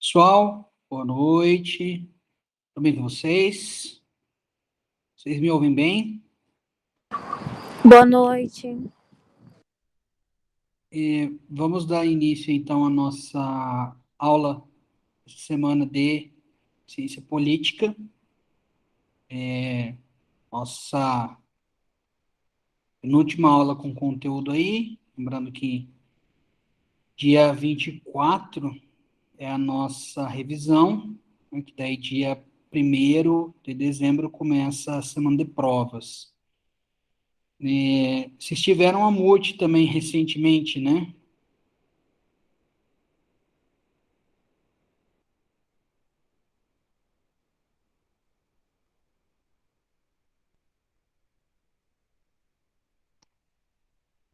Pessoal, boa noite. Tudo bem com vocês? Vocês me ouvem bem? Boa noite. Vamos dar início, então, à nossa aula essa semana de Ciência Política. Nossa penúltima aula com conteúdo aí. Lembrando que dia 24 é a nossa revisão, né, que daí dia 1º de dezembro começa a semana de provas. Vocês tiveram a MUT também recentemente, né?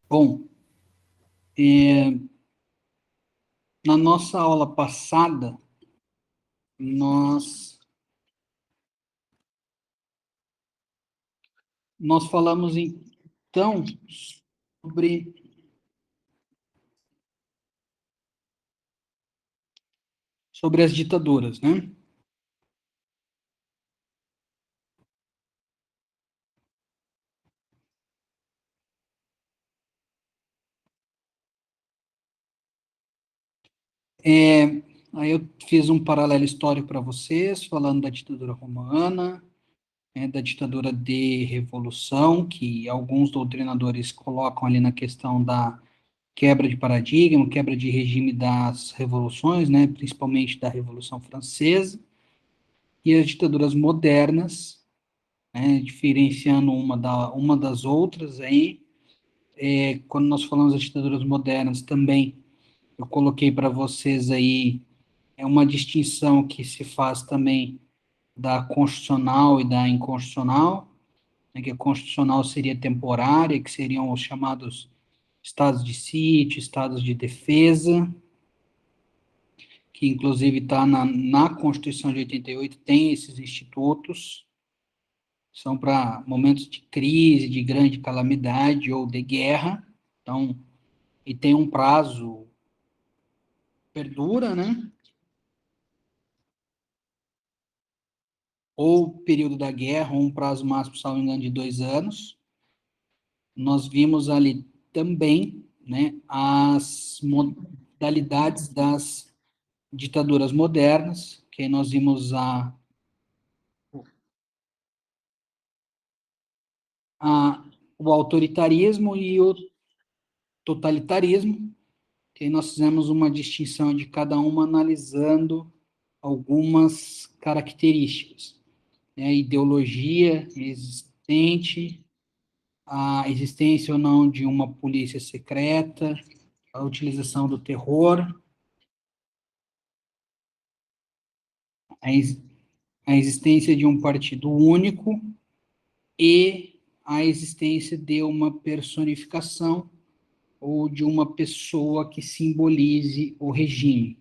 Bom, na nossa aula passada, nós falamos, então, sobre, sobre as ditaduras, né? Aí eu fiz um paralelo histórico para vocês, falando da ditadura romana, da ditadura de revolução, que alguns doutrinadores colocam ali na questão da quebra de paradigma, quebra de regime das revoluções, né, principalmente da Revolução Francesa, e as ditaduras modernas, né, diferenciando uma das outras aí. Quando nós falamos das ditaduras modernas também, eu coloquei para vocês aí uma distinção que se faz também da constitucional e da inconstitucional, né, que a constitucional seria temporária, que seriam os chamados estados de sítio, estados de defesa, que inclusive está na Constituição de 88, tem esses institutos, são para momentos de crise, de grande calamidade ou de guerra, então, e tem um prazo, perdura, né? Ou período da guerra, ou um prazo máximo, salvo engano, de 2 anos. Nós vimos ali também, né, as modalidades das ditaduras modernas, que aí nós vimos o autoritarismo e o totalitarismo, que aí nós fizemos uma distinção de cada uma analisando algumas características, né, a ideologia existente, a existência ou não de uma polícia secreta, a utilização do terror, a, a existência de um partido único e a existência de uma personificação ou de uma pessoa que simbolize o regime.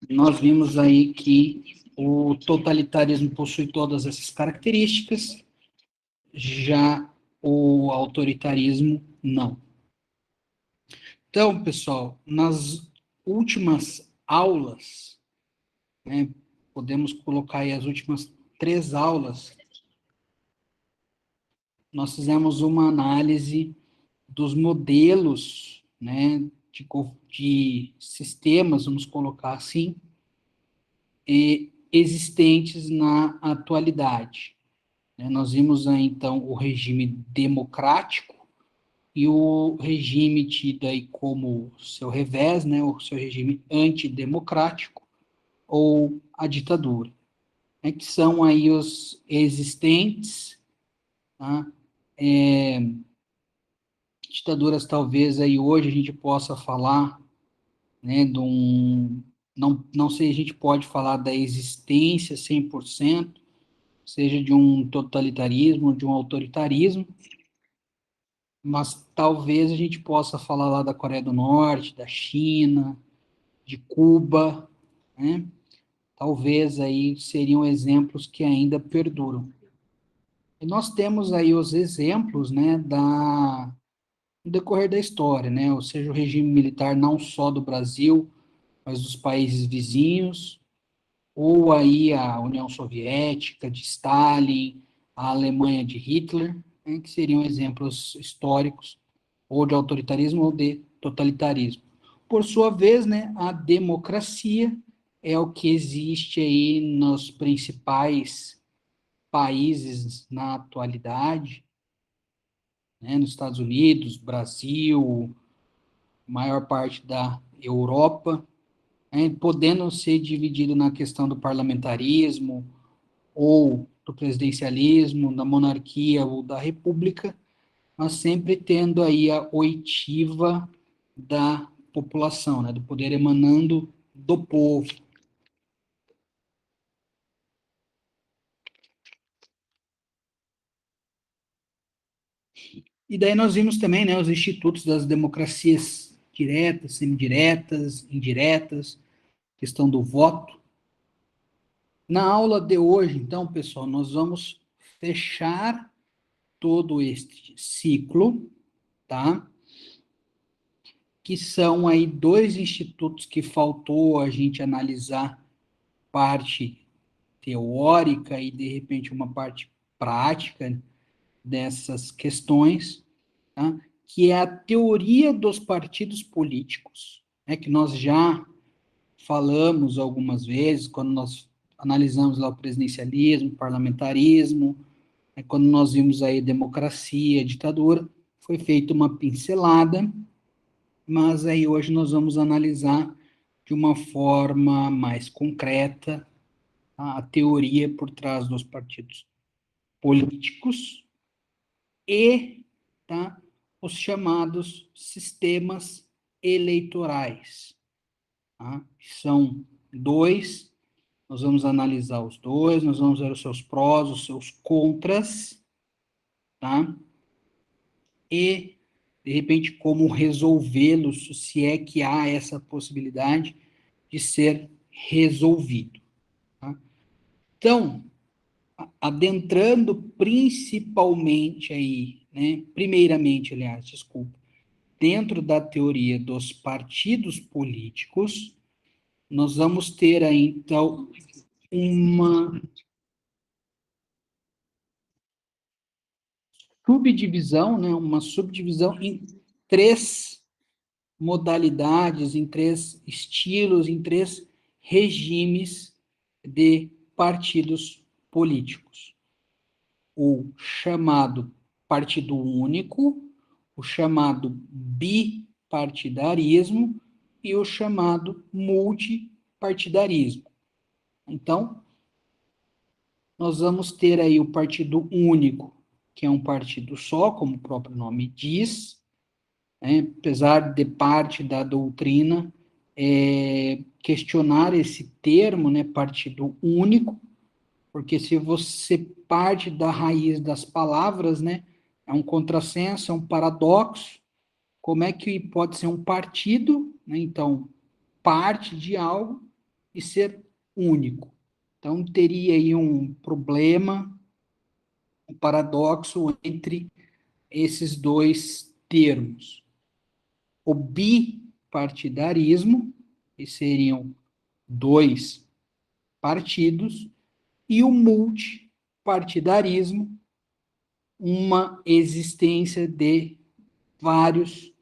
Nós vimos aí que o totalitarismo possui todas essas características, já o autoritarismo não. Então, pessoal, nas últimas aulas, né, podemos colocar aí as últimas 3 aulas, nós fizemos uma análise dos modelos, né, de sistemas, vamos colocar assim, existentes na atualidade. Nós vimos aí, então, o regime democrático e o regime tido aí como seu revés, né, o seu regime antidemocrático ou a ditadura, né, que são aí os existentes, tá? Ditaduras talvez aí hoje a gente possa falar, né, não sei se a gente pode falar da existência 100%, seja de um totalitarismo, de um autoritarismo, mas talvez a gente possa falar lá da Coreia do Norte, da China, de Cuba, né? talvez aí seriam exemplos que ainda perduram. E nós temos aí os exemplos, né, no decorrer da história, né, ou seja, o regime militar não só do Brasil, mas dos países vizinhos, ou aí a União Soviética de Stalin, a Alemanha de Hitler, né, que seriam exemplos históricos, ou de autoritarismo ou de totalitarismo. Por sua vez, né, a democracia é o que existe aí nos principais países na atualidade, né, nos Estados Unidos, Brasil, maior parte da Europa, né, podendo ser dividido na questão do parlamentarismo, ou do presidencialismo, da monarquia ou da república, mas sempre tendo aí a oitiva da população, né, do poder emanando do povo. E daí nós vimos também, né, os institutos das democracias diretas, semidiretas, indiretas, questão do voto. Na aula de hoje, então, pessoal, nós vamos fechar todo este ciclo, tá? Que são aí dois institutos que faltou a gente analisar parte teórica e, de repente, uma parte prática dessas questões, tá? Que é a teoria dos partidos políticos, né, que nós já falamos algumas vezes, quando nós analisamos lá o presidencialismo, o parlamentarismo, né, quando nós vimos aí democracia, ditadura, foi feita uma pincelada, mas aí hoje nós vamos analisar de uma forma mais concreta a teoria por trás dos partidos políticos e, tá, os chamados sistemas eleitorais, tá? São dois, nós vamos analisar os dois, nós vamos ver os seus prós, os seus contras, tá? E, de repente, como resolvê-los, se é que há essa possibilidade de ser resolvido, tá? Então, adentrando principalmente aí, né, primeiramente, aliás, desculpa, dentro da teoria dos partidos políticos, nós vamos ter aí, então, uma subdivisão, né, uma subdivisão em três modalidades, em três estilos, em três regimes de partidos políticos. O chamado partido único, o chamado bipartidarismo e o chamado multipartidarismo. Então, nós vamos ter aí o partido único, que é um partido só, como o próprio nome diz, né, apesar de parte da doutrina questionar esse termo, né, partido único, porque se você parte da raiz das palavras, né, é um contrassenso, é um paradoxo. Como é que pode ser um partido, né, então, parte de algo e ser único? Então, teria aí um problema, um paradoxo entre esses dois termos. O bipartidarismo, que seriam dois partidos, e o multipartidarismo, uma existência de vários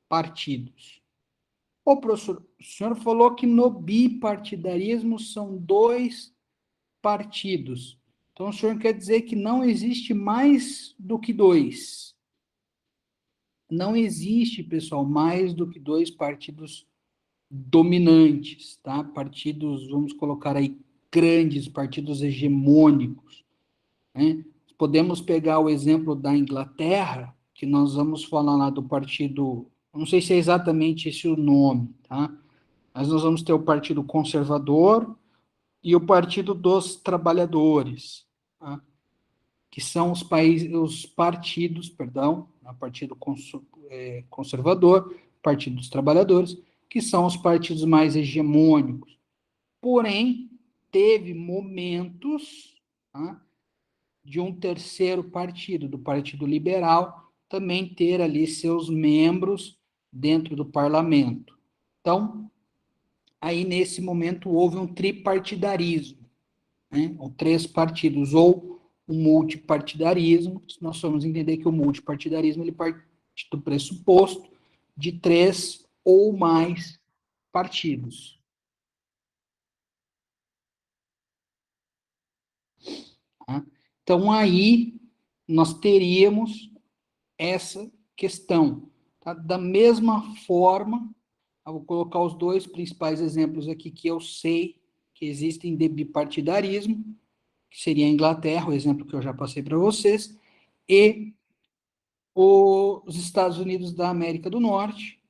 partidos. O professor, o senhor falou que no bipartidarismo são dois partidos. Então, o senhor quer dizer que não existe mais do que dois. Não existe, pessoal, mais do que dois partidos dominantes, tá? Partidos, vamos colocar aí, grandes, partidos hegemônicos, né? Podemos pegar o exemplo da Inglaterra, que nós vamos falar lá do partido, não sei se é exatamente esse o nome, tá? Mas nós vamos ter o Partido Conservador e o Partido dos Trabalhadores, tá? Que são os partidos, perdão, o Partido Conservador, Partido dos Trabalhadores, que são os partidos mais hegemônicos. Porém, teve momentos, tá, de um terceiro partido, do Partido Liberal, também ter ali seus membros dentro do parlamento. Então, aí nesse momento houve um tripartidarismo, né? Ou 3 partidos, ou o multipartidarismo. Nós vamos entender que o multipartidarismo ele parte do pressuposto de 3 ou mais partidos. Tá? Então, aí nós teríamos essa questão. Tá? Da mesma forma, eu vou colocar os 2 principais exemplos aqui que eu sei que existem de bipartidarismo, que seria a Inglaterra, o exemplo que eu já passei para vocês, e os Estados Unidos da América do Norte,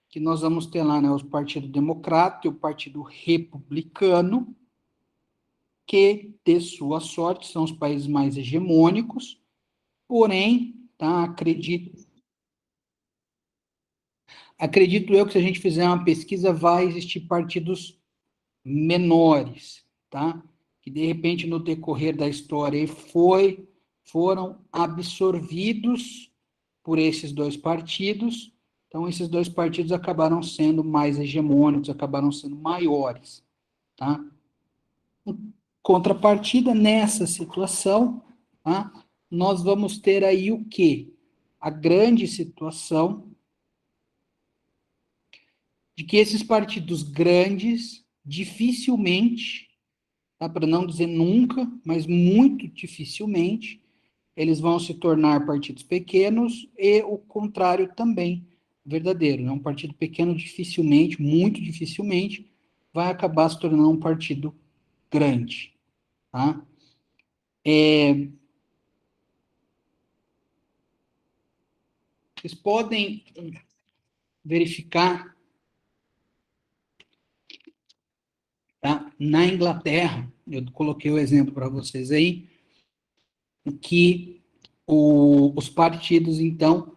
que nós vamos ter lá, né, o Partido Democrata e o Partido Republicano, que, de sua sorte, são os países mais hegemônicos, porém, tá, acredito eu que se a gente fizer uma pesquisa, vai existir partidos menores, tá? Que, de repente, no decorrer da história, foram absorvidos por esses 2 partidos. Então, esses 2 partidos acabaram sendo mais hegemônicos, acabaram sendo maiores, tá? Em contrapartida, nessa situação, tá, nós vamos ter aí o quê? A grande situação de que esses partidos grandes dificilmente, tá, para não dizer nunca, mas muito dificilmente, eles vão se tornar partidos pequenos, e o contrário também verdadeiro, né? Um partido pequeno dificilmente, muito dificilmente, vai acabar se tornando um partido grande, tá? Vocês podem verificar, tá? Na Inglaterra, eu coloquei o exemplo para vocês aí, que os partidos, então,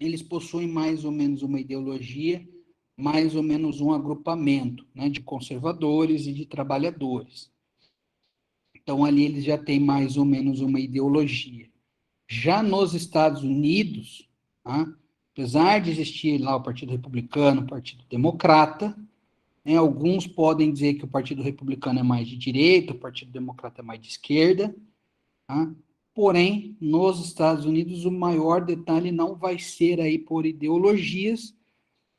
eles possuem mais ou menos uma ideologia, mais ou menos um agrupamento, né, de conservadores e de trabalhadores. Então, ali eles já têm mais ou menos uma ideologia. Já nos Estados Unidos, tá, apesar de existir lá o Partido Republicano, o Partido Democrata, né, alguns podem dizer que o Partido Republicano é mais de direita, o Partido Democrata é mais de esquerda, tá? Porém, nos Estados Unidos, o maior detalhe não vai ser aí por ideologias,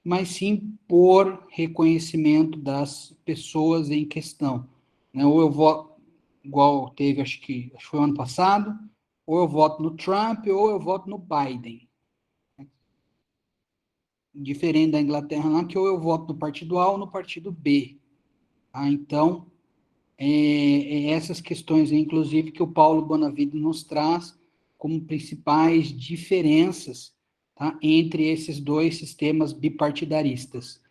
mas sim por reconhecimento das pessoas em questão, né? Ou eu voto, igual teve, acho que foi o ano passado, ou eu voto no Trump, ou eu voto no Biden. Diferente da Inglaterra lá, que ou eu voto no partido A ou no partido B. Ah, então, essas questões, inclusive, que o Paulo Bonavide nos traz como principais diferenças, tá, entre esses 2 sistemas bipartidaristas.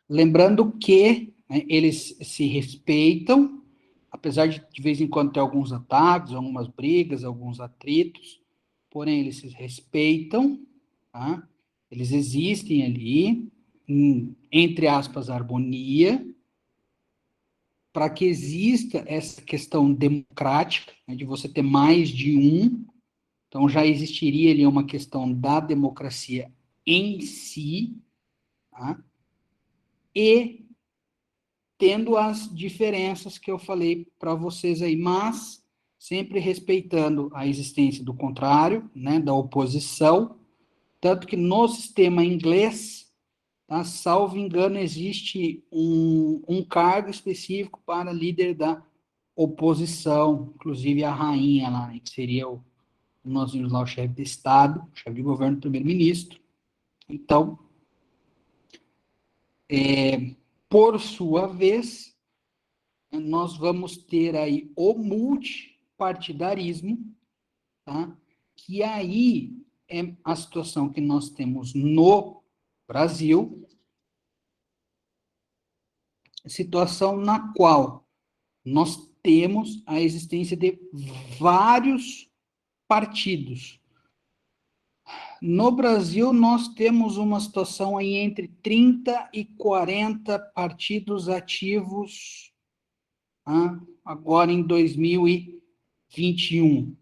Lembrando que, né, eles se respeitam, apesar de vez em quando ter alguns ataques, algumas brigas, alguns atritos, porém eles se respeitam, tá? Eles existem ali, entre aspas, harmonia, para que exista essa questão democrática, né, de você ter mais de um, então já existiria ali uma questão da democracia em si, tá? E tendo as diferenças que eu falei para vocês aí, mas sempre respeitando a existência do contrário, né, da oposição, tanto que no sistema inglês, tá, salvo engano, existe um cargo específico para líder da oposição, inclusive a rainha lá, né, que seria nós vimos lá o chefe de Estado, chefe de governo, primeiro-ministro. Então, por sua vez, nós vamos ter aí o multipartidarismo, tá? Que aí é a situação que nós temos no Brasil, situação na qual nós temos a existência de vários partidos. No Brasil, nós temos uma situação aí entre 30 e 40 partidos ativos, agora em 2021.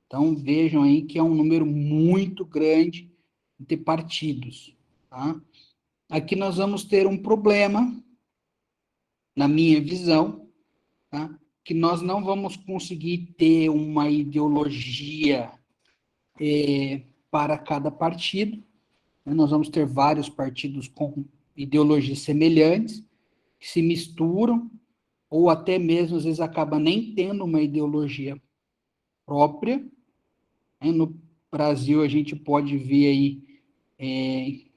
Então, vejam aí que é um número muito grande de partidos. Tá? Aqui nós vamos ter um problema, na minha visão, tá? Que nós não vamos conseguir ter uma ideologia para cada partido, né? Nós vamos ter vários partidos com ideologias semelhantes, que se misturam, ou até mesmo, às vezes, acaba nem tendo uma ideologia própria. Né? No Brasil, a gente pode ver aí,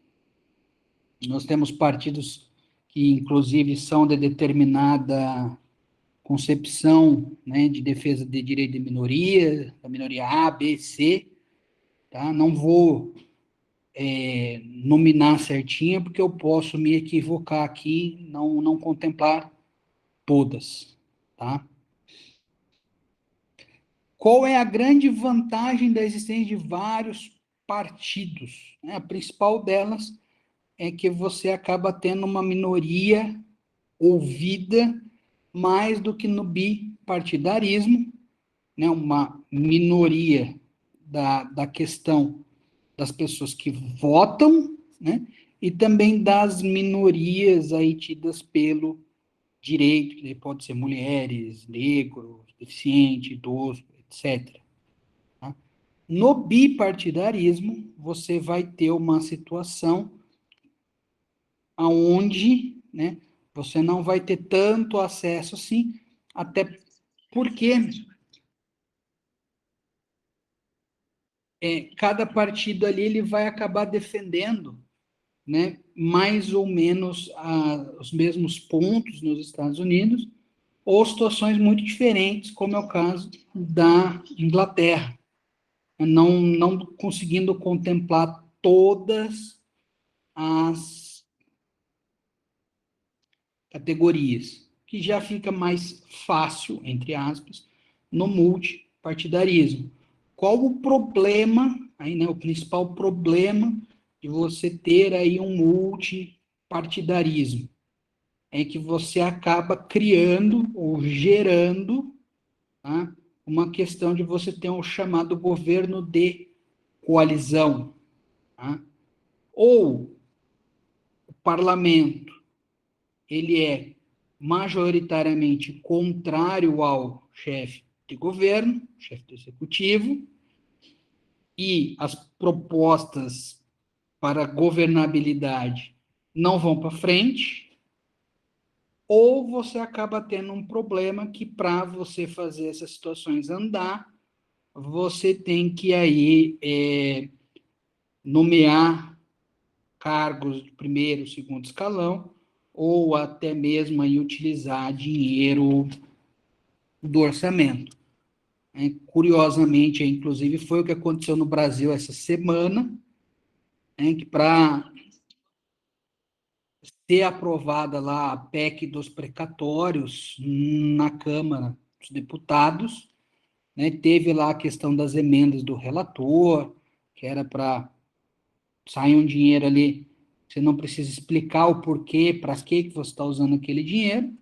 nós temos partidos que, inclusive, são de determinada concepção, né, de defesa de direito de minoria, da minoria A, B, C, tá? Não vou nominar certinho, porque eu posso me equivocar aqui, não contemplar todas, tá? Qual é a grande vantagem da existência de vários partidos? A principal delas é que você acaba tendo uma minoria ouvida mais do que no bipartidarismo, né? Uma minoria da questão das pessoas que votam, né? E também das minorias aí tidas pelo direito, que pode ser mulheres, negros, deficiente, idoso, etc. Tá? No bipartidarismo, você vai ter uma situação aonde, né, você não vai ter tanto acesso assim, até porque cada partido ali ele vai acabar defendendo, né, mais ou menos os mesmos pontos nos Estados Unidos, ou situações muito diferentes, como é o caso da Inglaterra, não conseguindo contemplar todas as categorias, que já fica mais fácil, entre aspas, no multipartidarismo. Qual o problema, aí, né, o principal problema de você ter aí um multipartidarismo? É que você acaba criando ou gerando, tá, uma questão de você ter um chamado governo de coalizão. Tá? Ou o parlamento ele é majoritariamente contrário ao chefe de governo, chefe do executivo, e as propostas para governabilidade não vão para frente, ou você acaba tendo um problema que para você fazer essas situações andar, você tem que aí nomear cargos de primeiro, segundo escalão, ou até mesmo aí utilizar dinheiro do orçamento. Curiosamente, inclusive, foi o que aconteceu no Brasil essa semana, que para ser aprovada lá a PEC dos precatórios na Câmara dos Deputados, né, teve lá a questão das emendas do relator, que era para sair um dinheiro ali, você não precisa explicar o porquê, para que você está usando aquele dinheiro.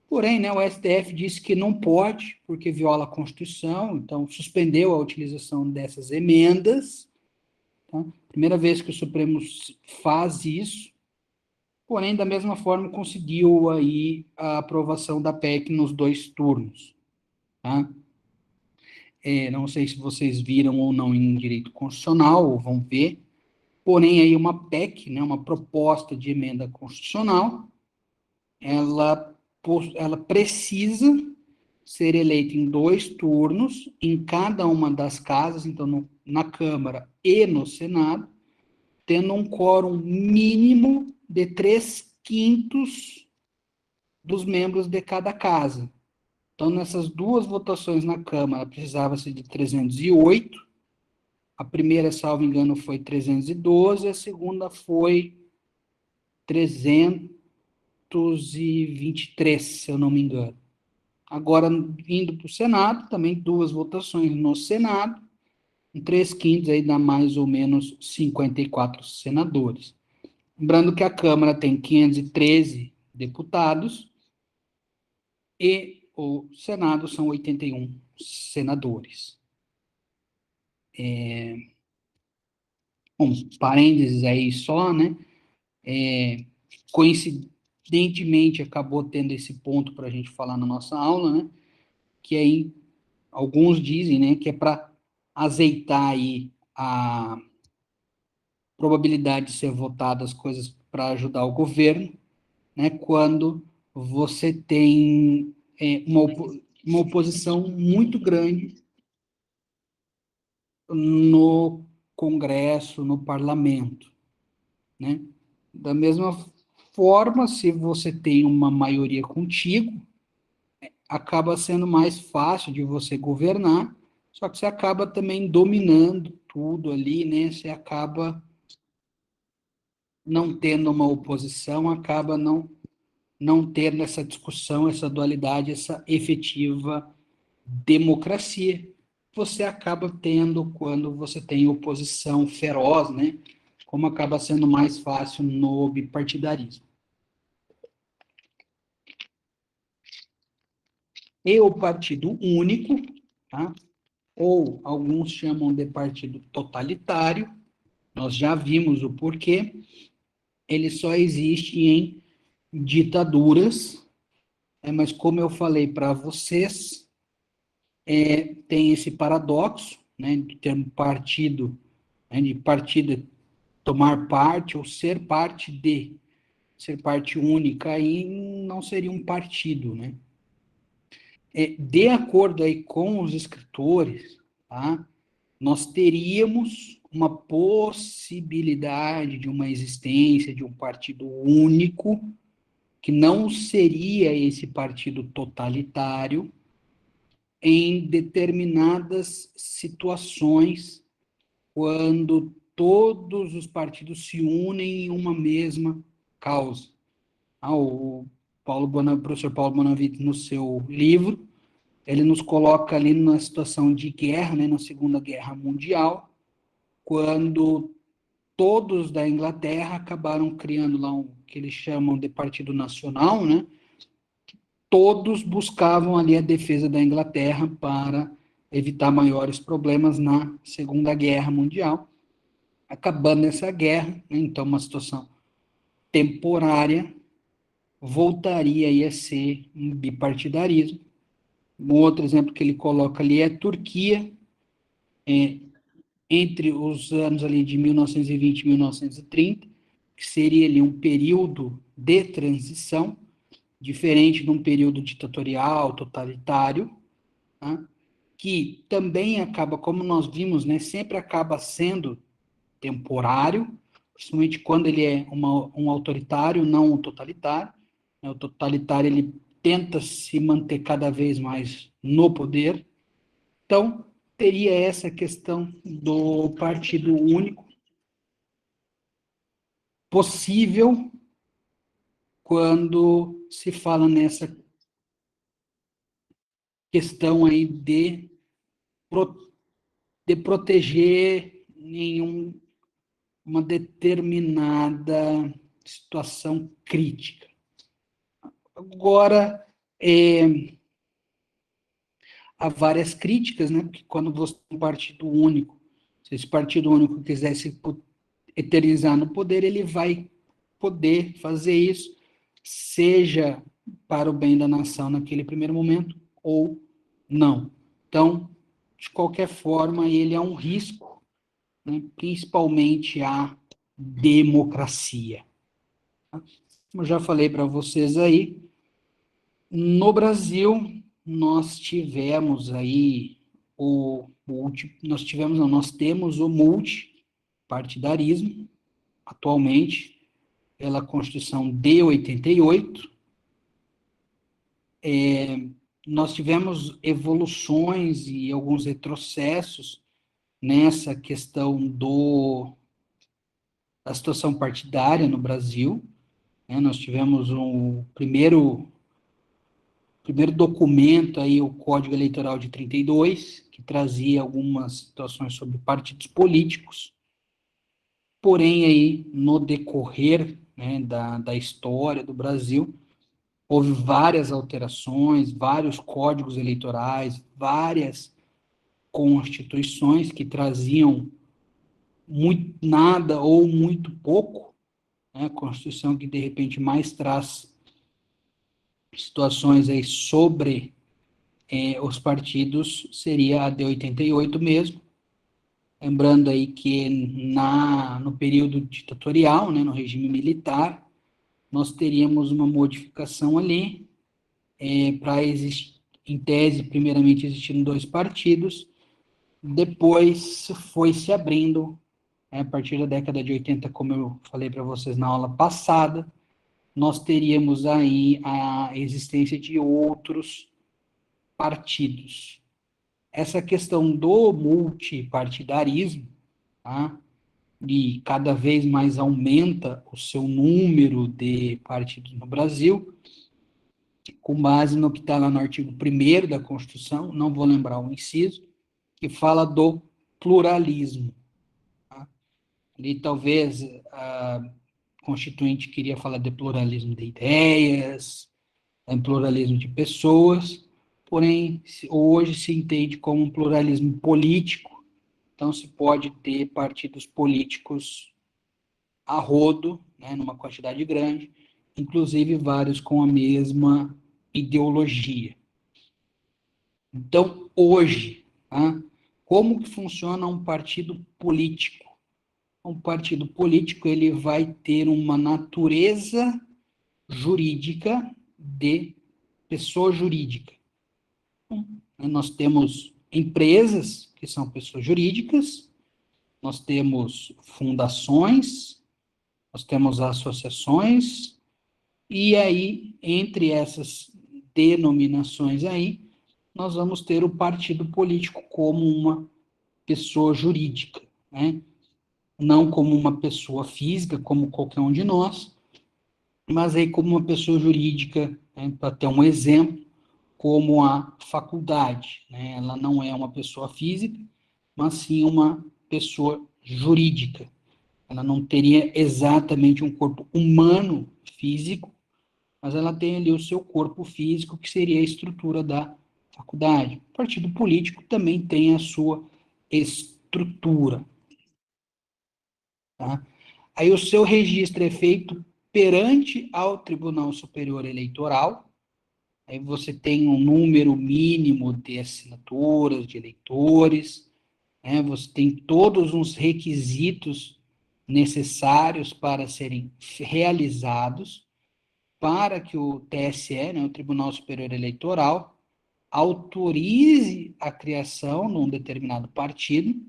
Porém, né, o STF disse que não pode, porque viola a Constituição, então suspendeu a utilização dessas emendas. Tá? Primeira vez que o Supremo faz isso, porém, da mesma forma, conseguiu aí a aprovação da PEC nos 2 turnos. Tá? Não sei se vocês viram ou não em direito constitucional, ou vão ver, porém, aí uma PEC, né, uma proposta de emenda constitucional, ela precisa ser eleita em 2 turnos, em cada uma das casas, então na Câmara e no Senado, tendo um quórum mínimo de 3/5 dos membros de cada casa. Então, nessas 2 votações na Câmara, precisava-se de 308, a primeira, salvo engano, foi 312, a segunda foi 323, se eu não me engano. Agora, indo para o Senado, também 2 votações no Senado, Em 3/5 aí dá mais ou menos 54 senadores. Lembrando que a Câmara tem 513 deputados e o Senado são 81 senadores. Bom, parênteses aí só, né? Coincidentemente, acabou tendo esse ponto para a gente falar na nossa aula, né? Que aí alguns dizem, né, que é para azeitar aí a probabilidade de ser votadas coisas para ajudar o governo, né? Quando você tem uma oposição muito grande no Congresso, no Parlamento, né? Da mesma forma, se você tem uma maioria contigo, acaba sendo mais fácil de você governar, só que você acaba também dominando tudo ali, né? Você acaba não tendo uma oposição, acaba não tendo essa discussão, essa dualidade, essa efetiva democracia. Você acaba tendo quando você tem oposição feroz, né? Como acaba sendo mais fácil no bipartidarismo. E o partido único, tá? Ou alguns chamam de partido totalitário, nós já vimos o porquê, ele só existe em ditaduras, mas como eu falei para vocês, tem esse paradoxo, né, de ter um partido, né, de partido tomar parte ou ser parte de, ser parte única, aí não seria um partido, né? De acordo aí com os escritores, tá, nós teríamos uma possibilidade de uma existência de um partido único, que não seria esse partido totalitário, em determinadas situações, quando todos os partidos se unem em uma mesma causa. O professor Paulo Bonavite, no seu livro, ele nos coloca ali numa situação de guerra, né, na Segunda Guerra Mundial, quando todos da Inglaterra acabaram criando lá um que eles chamam de Partido Nacional, né? Todos buscavam ali a defesa da Inglaterra para evitar maiores problemas na Segunda Guerra Mundial. Acabando essa guerra, né, então uma situação temporária, voltaria a ser um bipartidarismo. Um outro exemplo que ele coloca ali é a Turquia, entre os anos ali de 1920 e 1930, que seria ali um período de transição, diferente de um período ditatorial, totalitário, tá? Que também acaba, como nós vimos, né, sempre acaba sendo temporário, principalmente quando ele é um autoritário, não um totalitário. O totalitário ele tenta se manter cada vez mais no poder. Então, teria essa questão do partido único possível quando se fala nessa questão aí de proteger uma determinada situação crítica. Agora, há várias críticas, né? Porque quando você tem um partido único, se esse partido único quiser se eternizar no poder, ele vai poder fazer isso, seja para o bem da nação naquele primeiro momento ou não. Então, de qualquer forma, ele é um risco, né, principalmente à democracia. Como eu já falei para vocês aí, no Brasil, nós tivemos aí nós temos o multipartidarismo, atualmente, pela Constituição de 88. Nós tivemos evoluções e alguns retrocessos nessa questão da situação partidária no Brasil, né? Nós tivemos um primeiro documento, aí, o Código Eleitoral de 32, que que trazia algumas situações sobre partidos políticos, porém, aí, no decorrer, né, da história do Brasil, houve várias alterações, vários códigos eleitorais, várias constituições que traziam muito, nada ou muito pouco, né, a Constituição que, de repente, mais traz situações aí sobre os partidos seria a de 88 mesmo, lembrando aí que no período ditatorial, né, no regime militar, nós teríamos uma modificação ali para existir, em tese, primeiramente existindo dois partidos, depois foi se abrindo, a partir da década de 80, como eu falei para vocês na aula passada, nós teríamos aí a existência de outros partidos. Essa questão do multipartidarismo, tá? E cada vez mais aumenta o seu número de partidos no Brasil, com base no que está lá no artigo 1º da Constituição, não vou lembrar o inciso, que fala do pluralismo. Tá? Ali talvez a Constituinte queria falar de pluralismo de ideias, em pluralismo de pessoas, porém, hoje se entende como um pluralismo político, então se pode ter partidos políticos a rodo, né, numa quantidade grande, inclusive vários com a mesma ideologia. Então, hoje, tá, como que funciona um partido político? Um partido político ele vai ter uma natureza jurídica de pessoa jurídica. Nós temos empresas, que são pessoas jurídicas, nós temos fundações, nós temos associações, e aí, entre essas denominações aí, nós vamos ter o partido político como uma pessoa jurídica, né? Não como uma pessoa física, como qualquer um de nós, mas aí como uma pessoa jurídica, né, para ter um exemplo, como a faculdade, né? Ela não é uma pessoa física, mas sim uma pessoa jurídica. Ela não teria exatamente um corpo humano físico, mas ela tem ali o seu corpo físico, que seria a estrutura da faculdade. O partido político também tem a sua estrutura. Tá? Aí o seu registro é feito perante ao Tribunal Superior Eleitoral. Aí você tem um número mínimo de assinaturas, de eleitores, né? Você tem todos os requisitos necessários para serem realizados para que o TSE, né, o Tribunal Superior Eleitoral, autorize a criação de um determinado partido.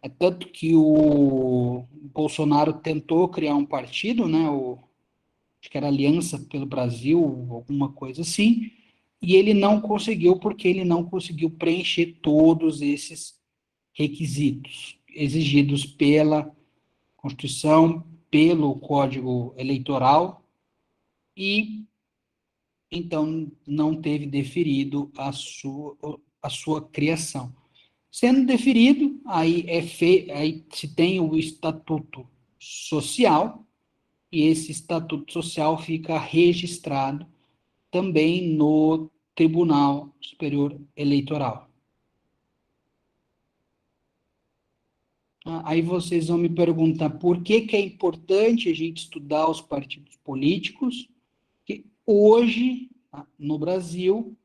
É tanto que o Bolsonaro tentou criar um partido, né, acho que era Aliança pelo Brasil, alguma coisa assim, e ele não conseguiu, porque ele não conseguiu preencher todos esses requisitos exigidos pela Constituição, pelo Código Eleitoral, e então não teve deferido a sua criação. Sendo deferido, aí se tem o estatuto social, e esse estatuto social fica registrado também no Tribunal Superior Eleitoral. Aí vocês vão me perguntar por que é importante a gente estudar os partidos políticos, que hoje, no Brasil,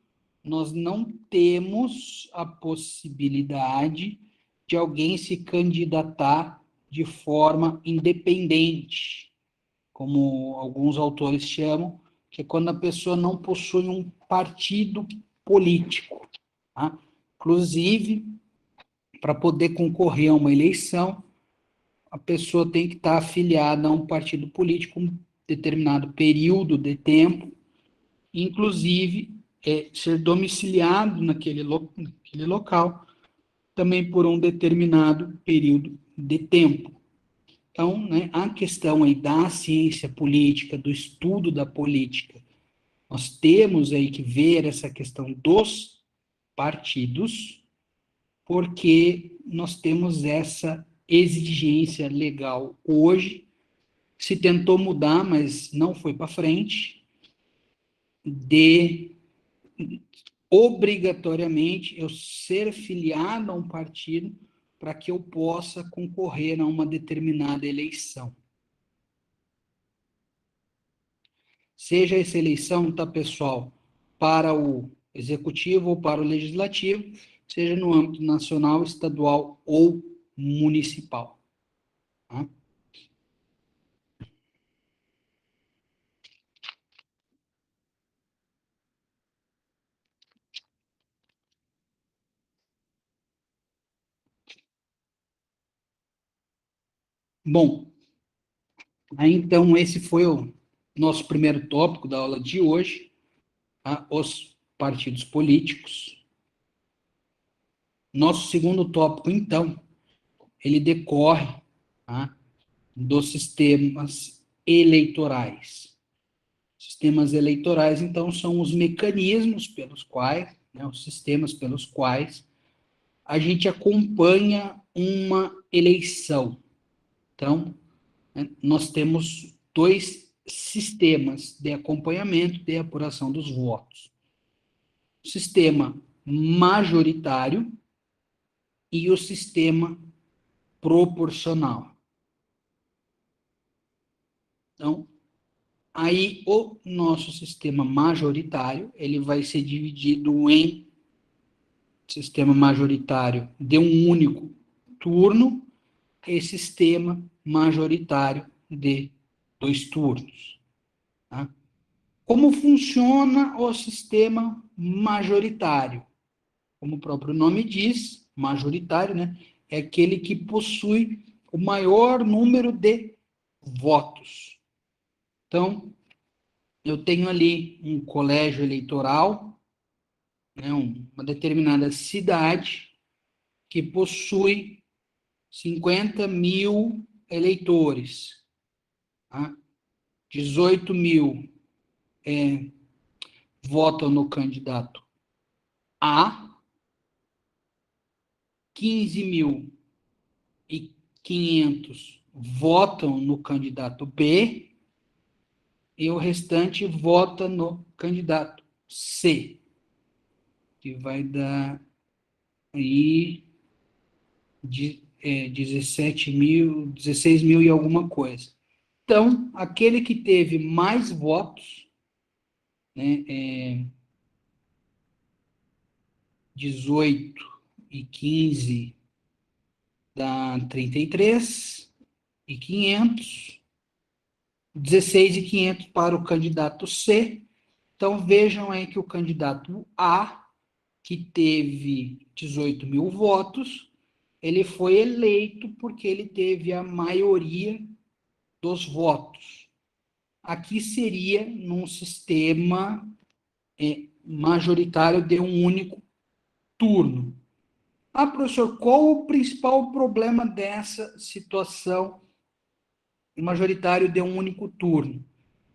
nós não temos a possibilidade de alguém se candidatar de forma independente, como alguns autores chamam, que é quando a pessoa não possui um partido político. Tá? Inclusive, para poder concorrer a uma eleição, a pessoa tem que estar afiliada a um partido político um determinado período de tempo, inclusive ser domiciliado naquele local, também por um determinado período de tempo. Então, né, a questão aí da ciência política, do estudo da política, nós temos aí que ver essa questão dos partidos, porque nós temos essa exigência legal hoje. Se tentou mudar, mas não foi para frente, de obrigatoriamente eu ser filiado a um partido para que eu possa concorrer a uma determinada eleição. Seja essa eleição, tá, pessoal, para o executivo ou para o legislativo, seja no âmbito nacional, estadual ou municipal. Tá? Bom, aí então esse foi o nosso primeiro tópico da aula de hoje, tá? Os partidos políticos. Nosso segundo tópico, então, ele decorre, tá, dos sistemas eleitorais. Sistemas eleitorais, então, são os mecanismos pelos quais, né, os sistemas pelos quais a gente acompanha uma eleição. Então, né, nós temos dois sistemas de acompanhamento de apuração dos votos. O sistema majoritário e o sistema proporcional. Então, aí o nosso sistema majoritário, ele vai ser dividido em sistema majoritário de um único turno e sistema majoritário de 2 turnos. Tá? Como funciona o sistema majoritário? Como o próprio nome diz, majoritário, né? É aquele que possui o maior número de votos. Então, eu tenho ali um colégio eleitoral, né, uma determinada cidade, que possui 50 mil eleitores. Tá? 18 mil votam no candidato A, 15.500 votam no candidato B, e o restante vota no candidato C, que vai dar aí 16 mil e alguma coisa. Então, aquele que teve mais votos, né, 18 e 15 dá 33 e 500, 16 e 500 para o candidato C. Então, vejam aí que o candidato A, que teve 18 mil votos, ele foi eleito porque ele teve a maioria dos votos. Aqui seria num sistema majoritário de um único turno. Ah, professor, qual o principal problema dessa situação majoritário de um único turno?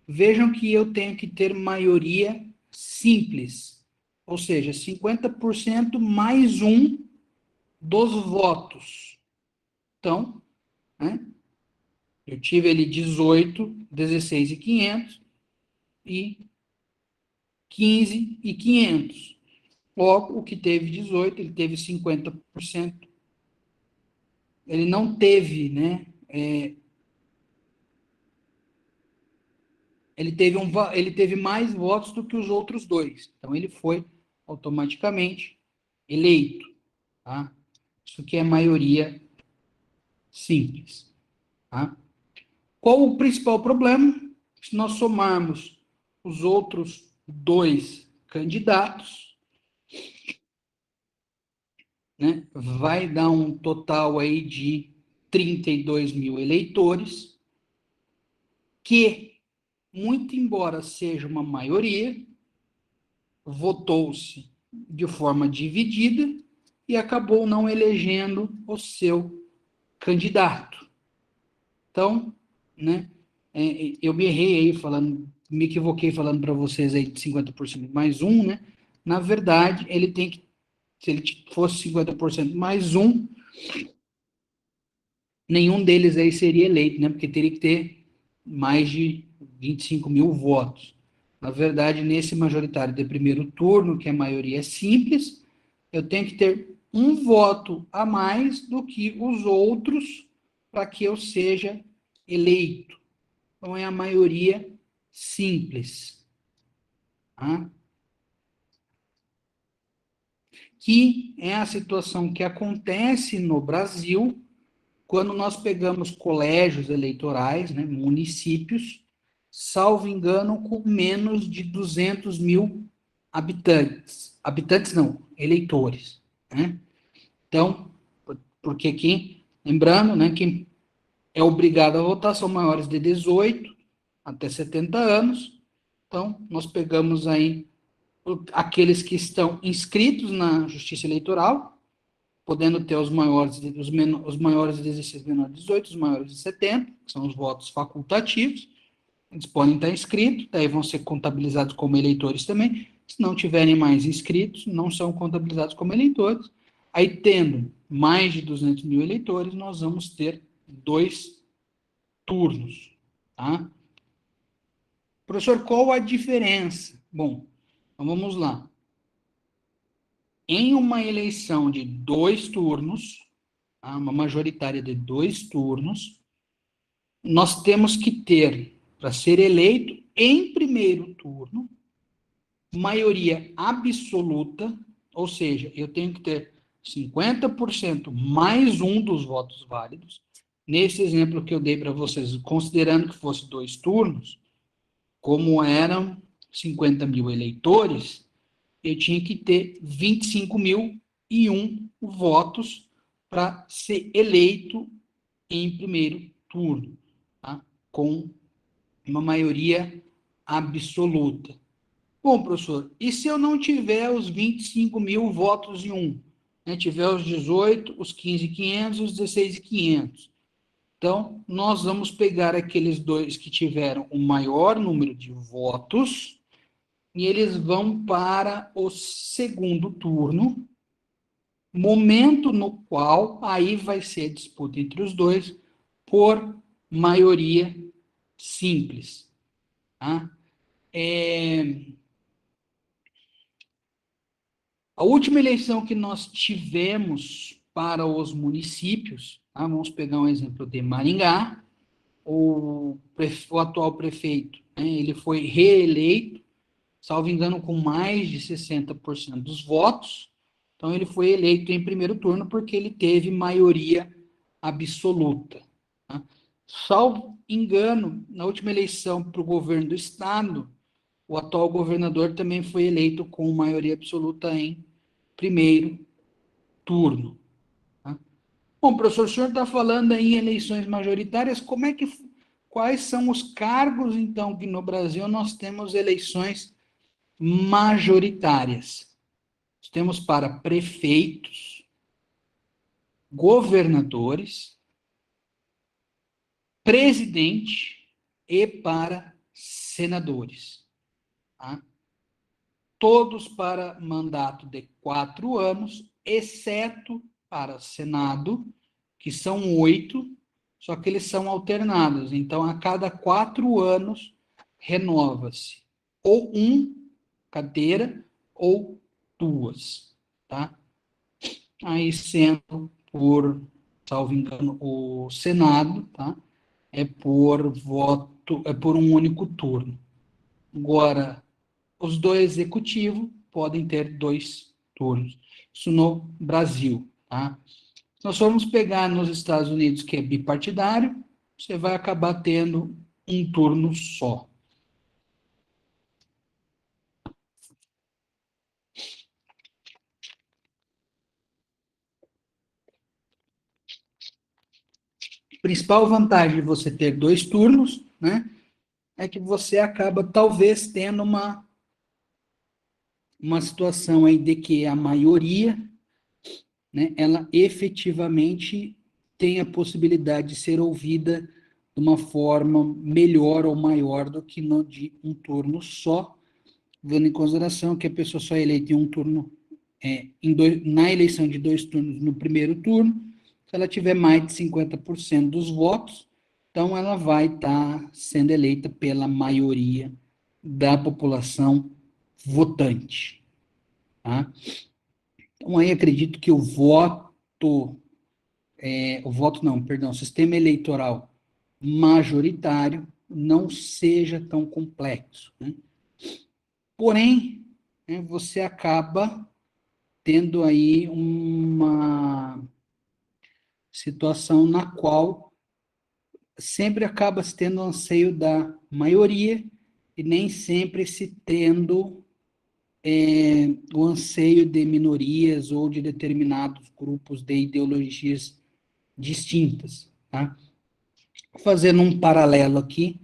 Vejam que eu tenho que ter maioria simples, ou seja, 50% mais um dos votos. Então, né, eu tive ali 18, 16 e 500 e 15 e 500. Logo, o que teve 18, ele teve 50%. Ele não teve, né? Ele teve mais votos do que os outros dois. Então, ele foi automaticamente eleito. Tá? Isso que é maioria simples. Tá? Qual o principal problema? Se nós somarmos os outros dois candidatos, né, vai dar um total aí de 32 mil eleitores, que, muito embora seja uma maioria, votou-se de forma dividida e acabou não elegendo o seu candidato. Então, né, eu me errei aí falando, me equivoquei falando para vocês aí de 50% mais um, né? Na verdade, ele tem que Se ele fosse 50% mais um, nenhum deles aí seria eleito, né? Porque teria que ter mais de 25 mil votos. Na verdade, nesse majoritário de primeiro turno, que a maioria é simples, eu tenho que ter um voto a mais do que os outros para que eu seja eleito. Então, é a maioria simples. Tá? Que é a situação que acontece no Brasil quando nós pegamos colégios eleitorais, né, municípios, salvo engano, com menos de 200 mil habitantes. Habitantes não, eleitores. Né? Então, porque aqui, lembrando, né, quem é obrigado a votar são maiores de 18 até 70 anos. Então, nós pegamos aí aqueles que estão inscritos na Justiça Eleitoral, podendo ter os maiores, os maiores de 16, menores de 18, os maiores de 70, que são os votos facultativos. Eles podem estar inscritos, daí vão ser contabilizados como eleitores também. Se não tiverem mais inscritos, não são contabilizados como eleitores. Aí, tendo mais de 200 mil eleitores, nós vamos ter 2 turnos. Tá? Professor, qual a diferença? Bom, então vamos lá. Em uma eleição de 2 turnos, uma majoritária de 2 turnos, nós temos que ter, para ser eleito em primeiro turno, maioria absoluta, ou seja, eu tenho que ter 50% mais um dos votos válidos. Nesse exemplo que eu dei para vocês, considerando que fosse 2 turnos, como eram 50 mil eleitores, eu tinha que ter 25.001 votos para ser eleito em primeiro turno, tá? Com uma maioria absoluta. Bom, professor, e se eu não tiver os 25 mil votos em um? Né, tiver os 18, os 15.500, os 16.500. Então, nós vamos pegar aqueles dois que tiveram o maior número de votos e eles vão para o segundo turno, momento no qual aí vai ser disputa entre os dois por maioria simples. Tá? A última eleição que nós tivemos para os municípios, tá? Vamos pegar um exemplo de Maringá, o atual prefeito, né, ele foi reeleito, salvo engano, com mais de 60% dos votos. Então, ele foi eleito em primeiro turno porque ele teve maioria absoluta. Tá? Salvo engano, na última eleição para o governo do estado, o atual governador também foi eleito com maioria absoluta em primeiro turno. Tá? Bom, professor, o senhor está falando aí em eleições majoritárias, quais são os cargos, então, que no Brasil nós temos eleições majoritárias? Nós temos para prefeitos, governadores, presidente e para senadores. Tá? Todos para mandato de 4 anos, exceto para Senado, que são 8, só que eles são alternados. Então, a cada 4 anos, renova-se ou cadeira ou 2. Tá? Aí, sendo por, salvo engano, o Senado, tá? É por voto, é por um único turno. Agora, os do executivo podem ter 2 turnos. Isso no Brasil, tá? Se nós formos pegar nos Estados Unidos, que é bipartidário, você vai acabar tendo um turno só. A principal vantagem de você ter 2 turnos, né, é que você acaba talvez tendo uma situação aí de que a maioria, né, ela efetivamente tem a possibilidade de ser ouvida de uma forma melhor ou maior do que no de um turno só, levando em consideração que a pessoa só é eleita em um turno na eleição de 2 turnos no primeiro turno, se ela tiver mais de 50% dos votos, então ela vai estar sendo eleita pela maioria da população votante. Tá? Então, aí acredito que o voto não, perdão, o sistema eleitoral majoritário não seja tão complexo. Né? Porém, né, você acaba tendo aí uma situação na qual sempre acaba se tendo o anseio da maioria e nem sempre se tendo o anseio de minorias ou de determinados grupos de ideologias distintas. Tá? Fazendo um paralelo aqui,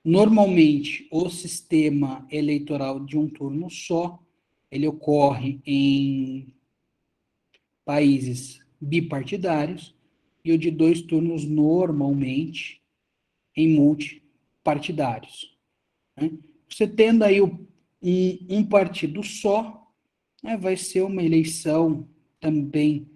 normalmente o sistema eleitoral de um turno só, ele ocorre em países bipartidários e o de 2 turnos normalmente em multipartidários. Né? Você tendo aí um partido só, né, vai ser uma eleição também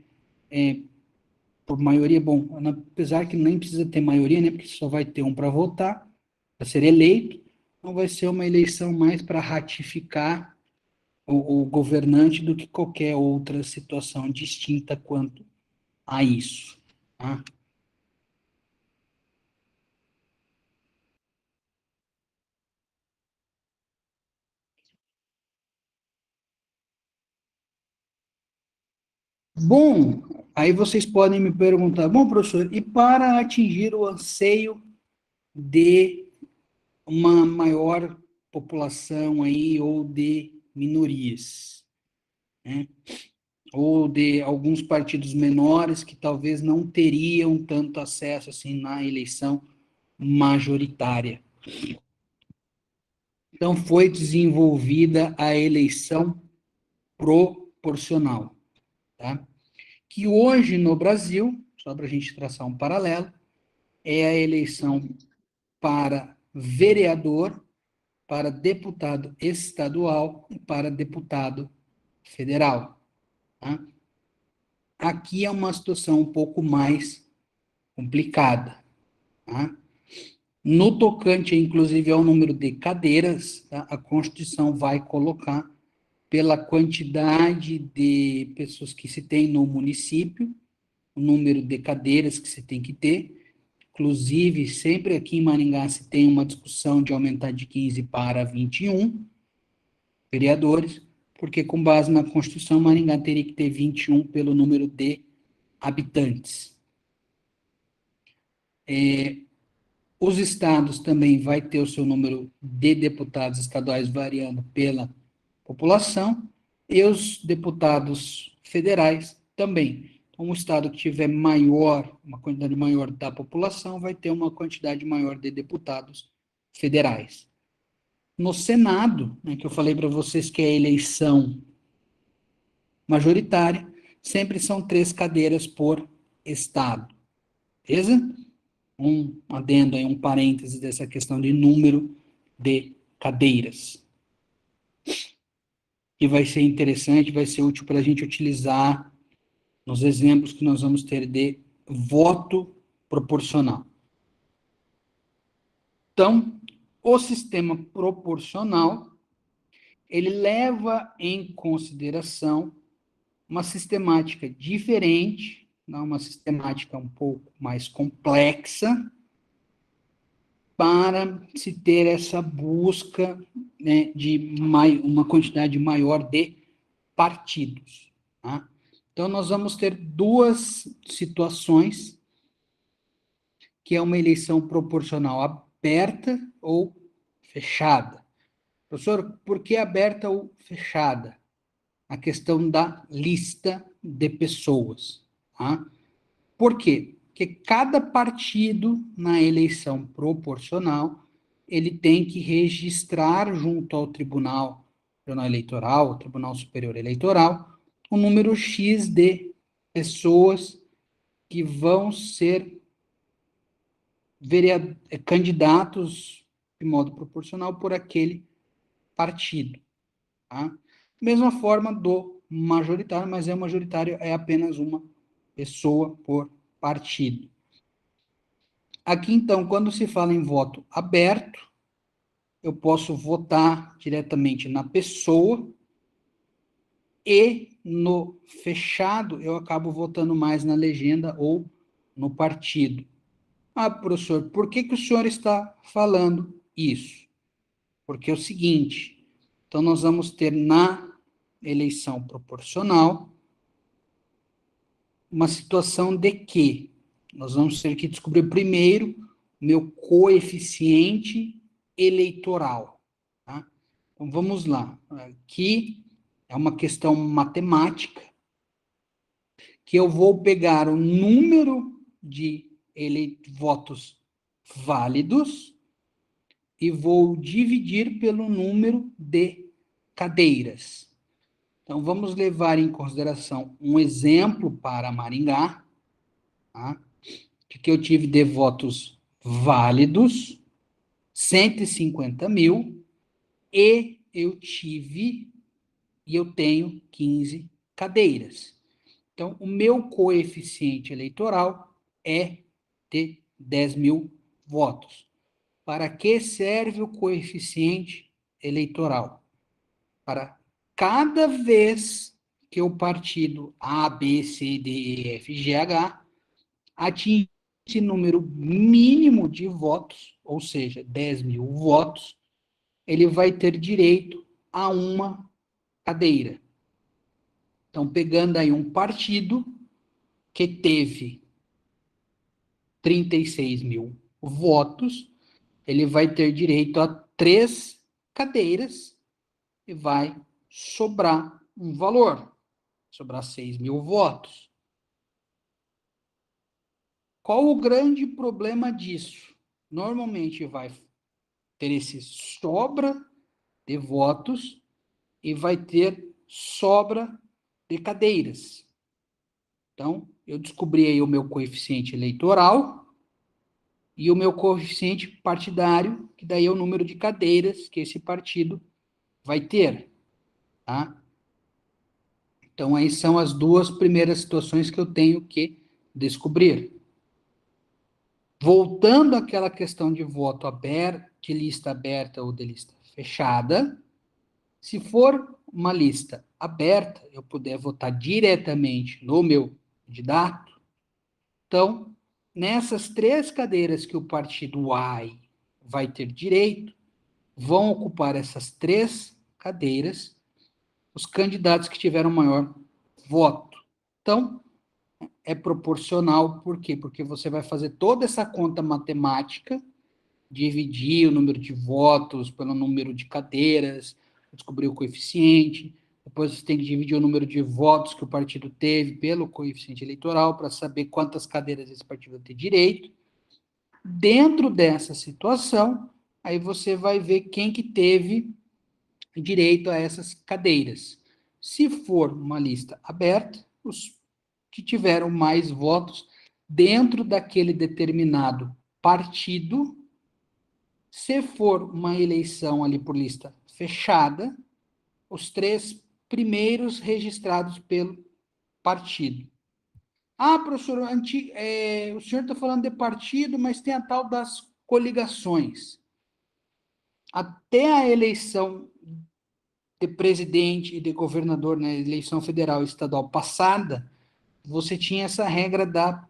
por maioria, bom, apesar que nem precisa ter maioria, né, porque só vai ter um para votar, para ser eleito, então vai ser uma eleição mais para ratificar o governante do que qualquer outra situação distinta quanto a isso. Tá? Bom, aí vocês podem me perguntar, bom, professor, e para atingir o anseio de uma maior população aí, ou de minorias, né? Ou de alguns partidos menores que talvez não teriam tanto acesso assim na eleição majoritária. Então foi desenvolvida a eleição proporcional, tá? Que hoje no Brasil, só para a gente traçar um paralelo, é a eleição para vereador, para deputado estadual e para deputado federal. Tá? Aqui é uma situação um pouco mais complicada. Tá? No tocante, inclusive, ao número de cadeiras, tá? A Constituição vai colocar pela quantidade de pessoas que se tem no município, o número de cadeiras que se tem que ter. Inclusive, sempre aqui em Maringá se tem uma discussão de aumentar de 15 para 21 vereadores, porque com base na Constituição, Maringá teria que ter 21 pelo número de habitantes. Os estados também vai ter o seu número de deputados estaduais variando pela população, e os deputados federais também. Então, um estado que tiver maior, uma quantidade maior da população, vai ter uma quantidade maior de deputados federais. No Senado, né, que eu falei para vocês que é a eleição majoritária, sempre são 3 cadeiras por estado. Beleza? Um adendo aí, um parêntese dessa questão de número de cadeiras. E vai ser interessante, vai ser útil para a gente utilizar nos exemplos que nós vamos ter de voto proporcional. Então, o sistema proporcional, ele leva em consideração uma sistemática diferente, uma sistemática um pouco mais complexa, para se ter essa busca, né, de uma quantidade maior de partidos. Tá? Então, nós vamos ter 2 situações, que é uma eleição proporcional aberta ou fechada. Professor, por que aberta ou fechada? A questão da lista de pessoas. Tá? Por quê? Porque cada partido, na eleição proporcional, ele tem que registrar junto ao Tribunal Eleitoral, ao Tribunal Superior Eleitoral, um número X de pessoas que vão ser candidatos de modo proporcional por aquele partido. Tá? Mesma forma do majoritário, mas majoritário é apenas uma pessoa por partido. Aqui, então, quando se fala em voto aberto, eu posso votar diretamente na pessoa e no fechado eu acabo votando mais na legenda ou no partido. Ah, professor, por que o senhor está falando isso? Porque é o seguinte, então nós vamos ter na eleição proporcional uma situação de que nós vamos ter que descobrir primeiro o meu coeficiente eleitoral. Tá? Então vamos lá. Aqui é uma questão matemática que eu vou pegar o número de votos válidos e vou dividir pelo número de cadeiras. Então, vamos levar em consideração um exemplo para Maringá, tá? De que eu tive de votos válidos, 150 mil, e eu tenho 15 cadeiras. Então, o meu coeficiente eleitoral é de 10 mil votos. Para que serve o coeficiente eleitoral? Para cada vez que o partido A, B, C, D, E, F, G, H atinge esse número mínimo de votos, ou seja, 10 mil votos, ele vai ter direito a uma cadeira. Então, pegando aí um partido que teve 36 mil votos, ele vai ter direito a 3 cadeiras e vai sobrar um valor, sobrar 6 mil votos. Qual o grande problema disso? Normalmente vai ter esse sobra de votos e vai ter sobra de cadeiras. Então, eu descobri aí o meu coeficiente eleitoral e o meu coeficiente partidário, que daí é o número de cadeiras que esse partido vai ter, tá? Então, aí são as duas primeiras situações que eu tenho que descobrir. Voltando àquela questão de voto aberto, de lista aberta ou de lista fechada, se for uma lista aberta, eu puder votar diretamente no meu candidato, então, nessas 3 cadeiras que o partido A vai ter direito, vão ocupar essas 3 cadeiras os candidatos que tiveram maior voto. Então, é proporcional, por quê? Porque você vai fazer toda essa conta matemática, dividir o número de votos pelo número de cadeiras, descobrir o coeficiente, depois você tem que dividir o número de votos que o partido teve pelo coeficiente eleitoral para saber quantas cadeiras esse partido vai ter direito. Dentro dessa situação, aí você vai ver quem que teve direito a essas cadeiras. Se for uma lista aberta, os que tiveram mais votos dentro daquele determinado partido. Se for uma eleição ali por lista fechada, os 3 primeiros registrados pelo partido. Ah, professor, o senhor está falando de partido, mas tem a tal das coligações. Até a eleição de presidente e de governador na eleição federal e estadual passada, você tinha essa regra da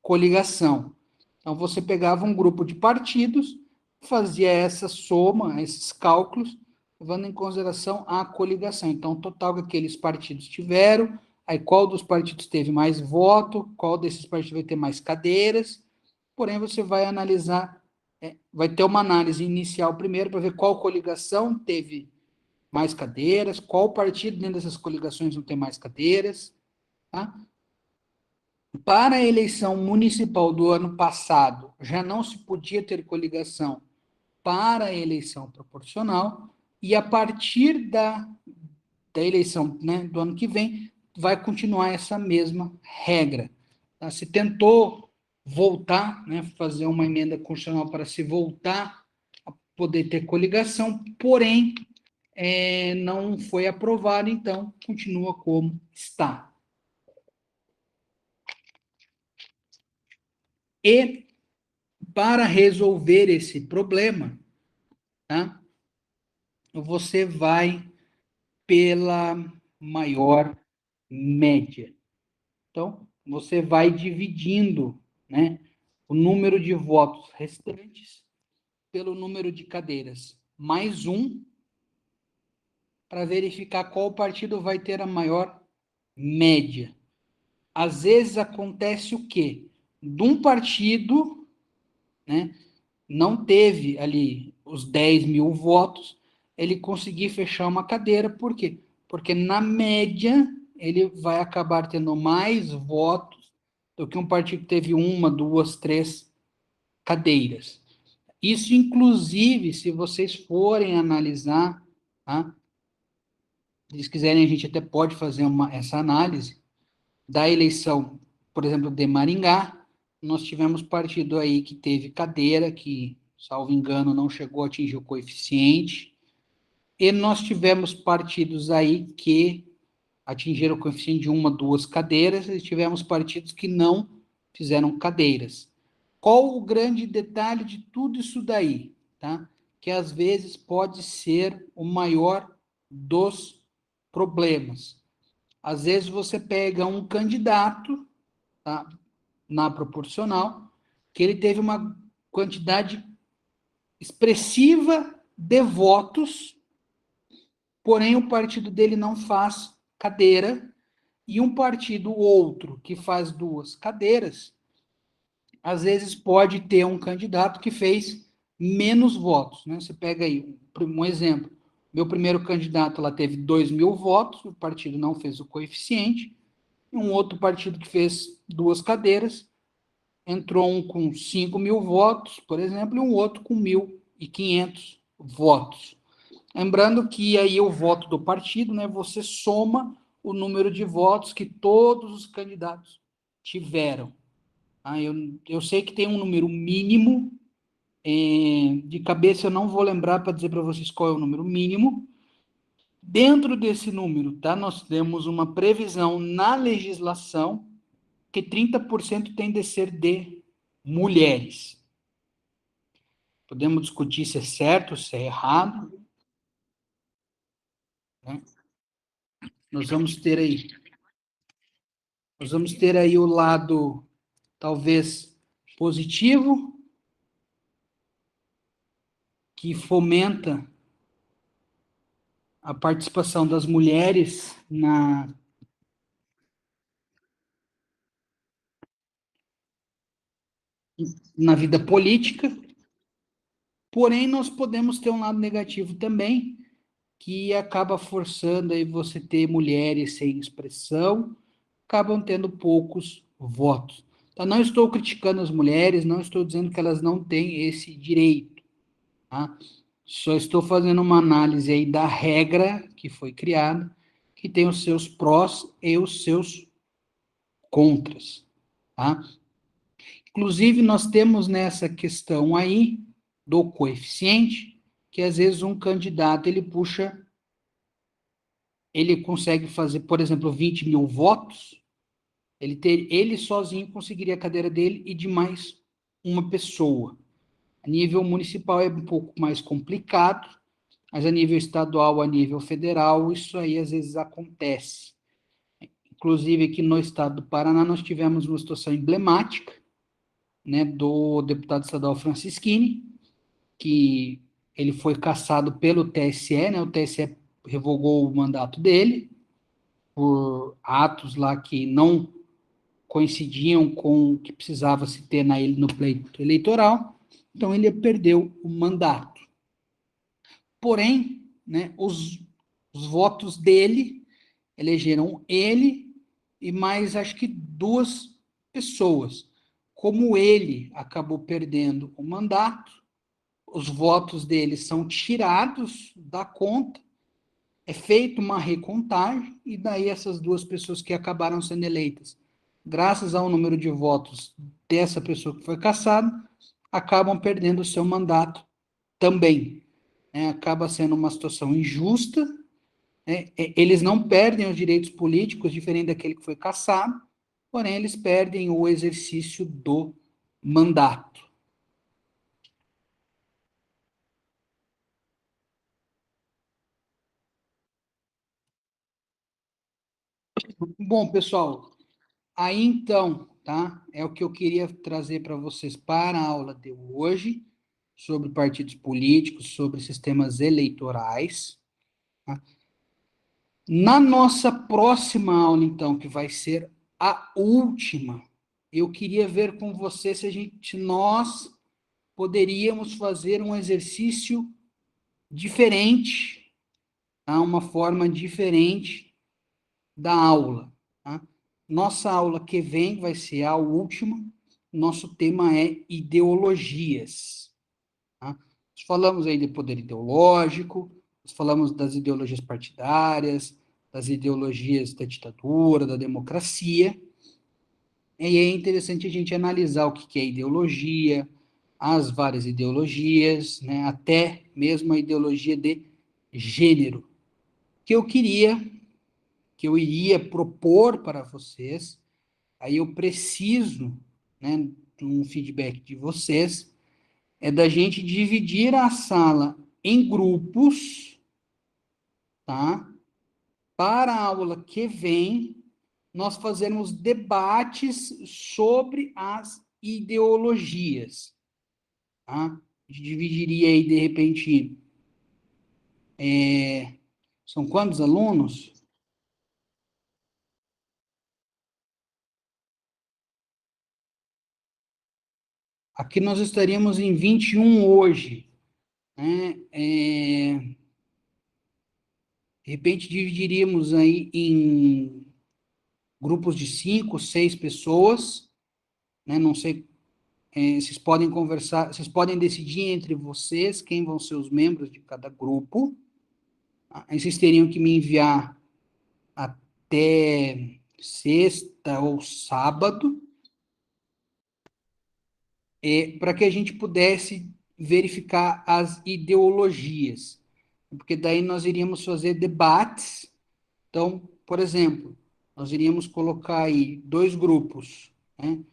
coligação. Então, você pegava um grupo de partidos, fazia essa soma, esses cálculos, levando em consideração a coligação. Então, o total que aqueles partidos tiveram, aí qual dos partidos teve mais voto, qual desses partidos vai ter mais cadeiras, porém, você vai analisar, vai ter uma análise inicial primeiro, para ver qual coligação teve mais cadeiras, qual partido dentro dessas coligações não tem mais cadeiras, tá? Para a eleição municipal do ano passado, já não se podia ter coligação para a eleição proporcional, e a partir da eleição, né, do ano que vem, vai continuar essa mesma regra. Tá? Se tentou voltar, né, fazer uma emenda constitucional para se voltar a poder ter coligação, porém, não foi aprovado, então continua como está. E para resolver esse problema, tá, você vai pela maior média. Então, você vai dividindo, né, o número de votos restantes pelo número de cadeiras, mais um, para verificar qual partido vai ter a maior média. Às vezes acontece o quê? De um partido, né, não teve ali os 10 mil votos, ele conseguir fechar uma cadeira, por quê? Porque na média ele vai acabar tendo mais votos do que um partido que teve uma, duas, três cadeiras. Isso, inclusive, se vocês forem analisar, tá? Se eles quiserem, a gente até pode fazer essa análise da eleição, por exemplo, de Maringá. Nós tivemos partido aí que teve cadeira, que, salvo engano, não chegou a atingir o coeficiente, e nós tivemos partidos aí que atingiram o coeficiente de uma, duas cadeiras, e tivemos partidos que não fizeram cadeiras. Qual o grande detalhe de tudo isso daí? Tá? Que às vezes pode ser o maior dos problemas. Às vezes você pega um candidato, tá, na proporcional, que ele teve uma quantidade expressiva de votos, porém o partido dele não faz cadeira, e um partido outro que faz duas cadeiras, às vezes pode ter um candidato que fez menos votos, né? Você pega aí um exemplo. Meu primeiro candidato lá teve 2 mil votos, o partido não fez o coeficiente, e um outro partido que fez duas cadeiras, entrou um com 5 mil votos, por exemplo, e um outro com 1.500 votos. Lembrando que aí o voto do partido, né, você soma o número de votos que todos os candidatos tiveram. Eu sei que tem um número mínimo, de cabeça eu não vou lembrar para dizer para vocês qual é o número mínimo. Dentro desse número, tá, nós temos uma previsão na legislação que 30% tem de ser de mulheres. Podemos discutir se é certo, se é errado, né? Nós vamos ter aí, o lado talvez positivo, que fomenta a participação das mulheres na vida política, porém nós podemos ter um lado negativo também, que acaba forçando aí você ter mulheres sem expressão, acabam tendo poucos votos. Então, não estou criticando as mulheres, não estou dizendo que elas não têm esse direito, tá? Só estou fazendo uma análise aí da regra que foi criada, que tem os seus prós e os seus contras, tá? Inclusive, nós temos nessa questão aí do coeficiente, que às vezes um candidato, ele consegue fazer, por exemplo, 20 mil votos, ele sozinho conseguiria a cadeira dele e de mais uma pessoa. A nível municipal é um pouco mais complicado, mas a nível estadual, a nível federal, isso aí às vezes acontece. Inclusive, aqui no estado do Paraná, nós tivemos uma situação emblemática, né, do deputado estadual Francisquini, que ele foi cassado pelo TSE, né, o TSE revogou o mandato dele, por atos lá que não coincidiam com o que precisava se ter no pleito eleitoral, então ele perdeu o mandato. Porém, né, os votos dele elegeram ele e mais, acho que, duas pessoas. Como ele acabou perdendo o mandato, os votos dele são tirados da conta, é feita uma recontagem, e daí essas duas pessoas que acabaram sendo eleitas, graças ao número de votos dessa pessoa que foi cassada, acabam perdendo o seu mandato também. né, acaba sendo uma situação injusta, né, eles não perdem os direitos políticos, diferente daquele que foi cassado, porém eles perdem o exercício do mandato. Bom, pessoal, aí então, tá? É o que eu queria trazer para vocês para a aula de hoje, sobre partidos políticos, sobre sistemas eleitorais. Tá? Na nossa próxima aula, então, que vai ser a última, eu queria ver com você se nós poderíamos fazer um exercício diferente, tá? Uma forma diferente da aula. Tá? Nossa aula que vem vai ser a última. Nosso tema é ideologias. Tá? Nós falamos aí de poder ideológico, nós falamos das ideologias partidárias, das ideologias da ditadura, da democracia. E é interessante a gente analisar o que é ideologia, as várias ideologias, né, até mesmo a ideologia de gênero, que eu queria, que eu iria propor para vocês. Aí eu preciso, né, de um feedback de vocês, é da gente dividir a sala em grupos, tá? Para a aula que vem, nós fazermos debates sobre as ideologias, tá? A gente dividiria aí, de repente, são quantos alunos? Aqui nós estaríamos em 21 hoje, né? De repente, dividiríamos aí em grupos de 5, 6 pessoas, né? Não sei, vocês podem conversar, vocês podem decidir entre vocês quem vão ser os membros de cada grupo. Tá? Aí vocês teriam que me enviar até sexta ou sábado, para que a gente pudesse verificar as ideologias, porque daí nós iríamos fazer debates. Então, por exemplo, nós iríamos colocar aí dois grupos, né?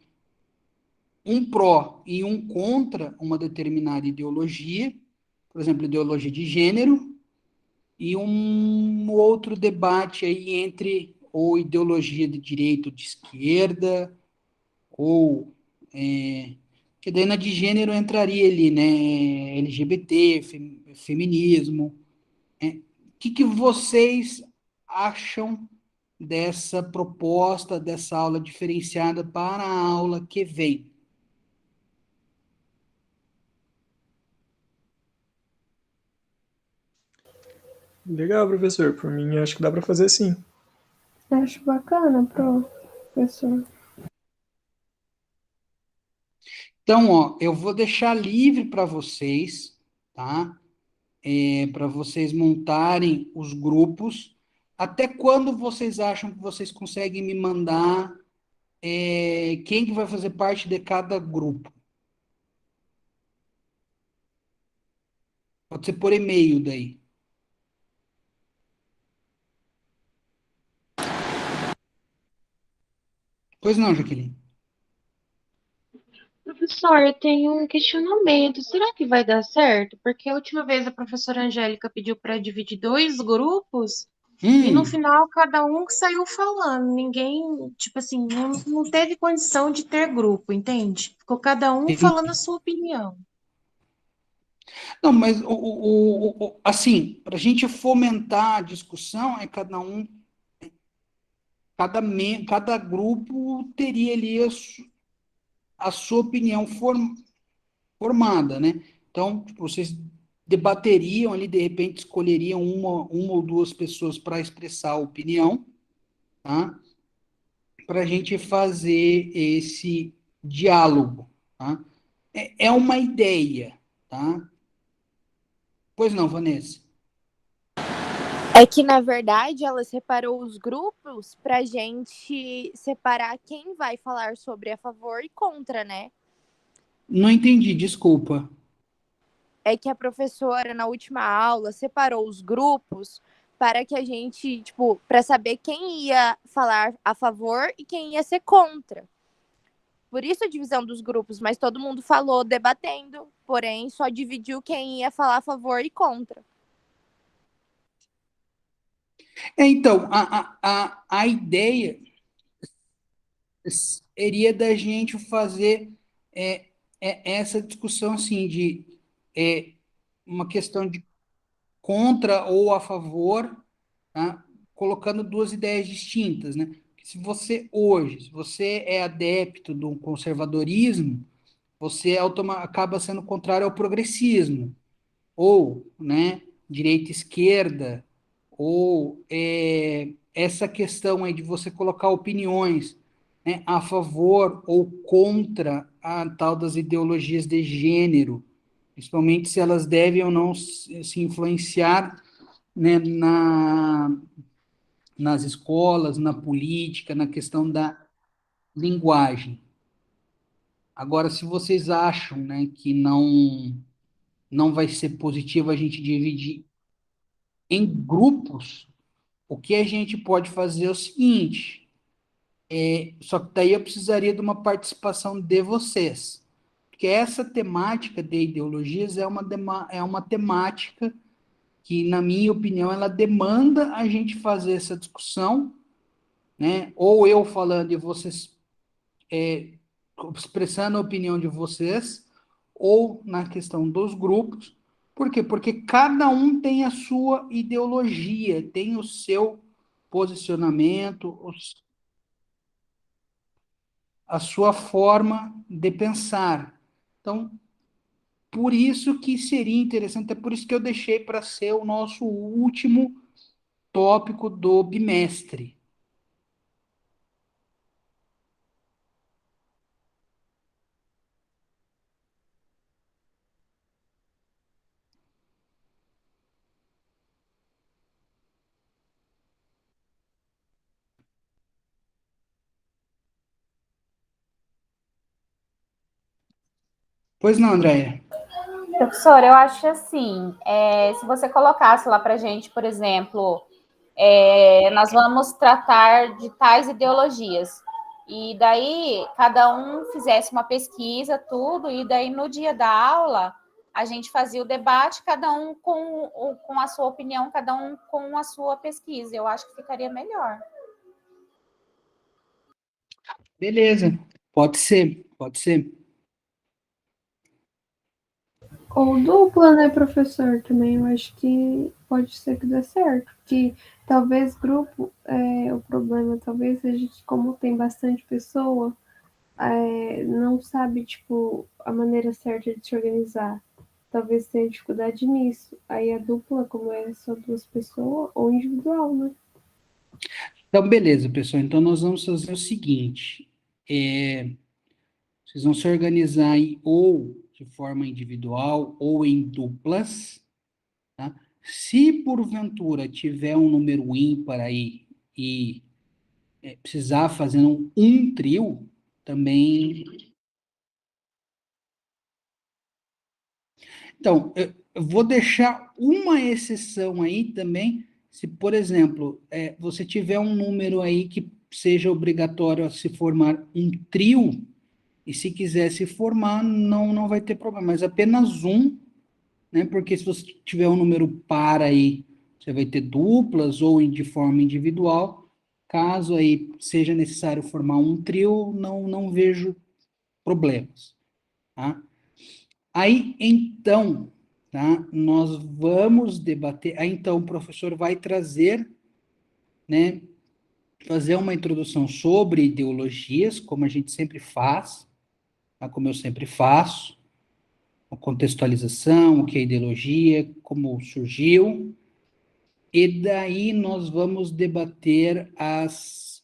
Um pró e um contra uma determinada ideologia, por exemplo, ideologia de gênero, e um outro debate aí entre ou ideologia de direita ou de esquerda, ou que daí na de gênero entraria ali, né, LGBT, feminismo. O que vocês acham dessa proposta, dessa aula diferenciada para a aula que vem? Legal, professor. Por mim, acho que dá para fazer sim. Acho bacana, professor. Então, ó, eu vou deixar livre para vocês, tá? Para vocês montarem os grupos. Até quando vocês acham que vocês conseguem me mandar quem que vai fazer parte de cada grupo? Pode ser por e-mail daí. Pois não, Jaqueline. Professor, eu tenho um questionamento. Será que vai dar certo? Porque a última vez a professora Angélica pediu para dividir dois grupos e no Hum, final cada um que saiu falando. Ninguém, tipo assim, não teve condição de ter grupo, entende? Ficou cada um falando a sua opinião. não, mas assim, para a gente fomentar a discussão, cada grupo teria ali a sua opinião formada, né? Então, tipo, vocês debateriam ali, de repente escolheriam uma ou duas pessoas para expressar a opinião, tá? Para a gente fazer esse diálogo, tá? É uma ideia, tá? Pois não, Vanessa? É que, na verdade, ela separou os grupos pra gente separar quem vai falar sobre a favor e contra, né? Não entendi, desculpa. é que a professora, na última aula, separou os grupos para que a gente, tipo, para saber quem ia falar a favor e quem ia ser contra. Por isso a divisão dos grupos, mas todo mundo falou debatendo, porém só dividiu quem ia falar a favor e contra. Então, a ideia seria da gente fazer é, essa discussão assim de uma questão de contra ou a favor, tá? Colocando duas ideias distintas, né? Se você hoje, se você é adepto do conservadorismo, você acaba sendo contrário ao progressismo, ou, né, direita e esquerda, ou essa questão aí de você colocar opiniões, né, a favor ou contra a tal das ideologias de gênero, principalmente se elas devem ou não se influenciar, né, nas escolas, na política, na questão da linguagem. Agora, se vocês acham, né, que não vai ser positivo a gente dividir em grupos, o que a gente pode fazer é o seguinte, só que daí eu precisaria de uma participação de vocês, porque essa temática de ideologias é uma temática que, na minha opinião, ela demanda a gente fazer essa discussão, né? Ou eu falando e vocês expressando a opinião de vocês, ou na questão dos grupos. Por quê? Porque cada um tem a sua ideologia, tem o seu posicionamento, a sua forma de pensar. Então, por isso que seria interessante, é por isso que eu deixei para ser o nosso último tópico do bimestre. Pois não, Andréia? Professor, eu acho assim, se você colocasse lá para a gente, por exemplo, nós vamos tratar de tais ideologias, e daí cada um fizesse uma pesquisa, tudo, e daí no dia da aula a gente fazia o debate, cada um com a sua opinião, cada um com a sua pesquisa. Eu acho que ficaria melhor. Beleza, pode ser, pode ser. Ou dupla, né, professor? Também eu acho que pode ser que dê certo. Que talvez grupo, o problema, talvez a gente, como tem bastante pessoa, não sabe, tipo, a maneira certa de se organizar. Talvez tenha dificuldade nisso. Aí a dupla, como é só duas pessoas, ou individual, né? Então, beleza, pessoal. Então, nós vamos fazer o seguinte: vocês vão se organizar aí ou de forma individual ou em duplas, tá? Se porventura tiver um número ímpar aí e precisar fazer um trio, também. Então, eu vou deixar uma exceção aí também, se, por exemplo, você tiver um número aí que seja obrigatório a se formar um trio, e se quiser se formar, não vai ter problema, mas apenas um, né? Porque se você tiver um número par aí, você vai ter duplas ou de forma individual. Caso aí seja necessário formar um trio, não vejo problemas, tá? Aí, então, tá? Nós vamos debater. Aí, então, o professor vai trazer, né? Fazer uma introdução sobre ideologias, como a gente sempre faz, tá? Como eu sempre faço, a contextualização, o que é ideologia, como surgiu, e daí nós vamos debater as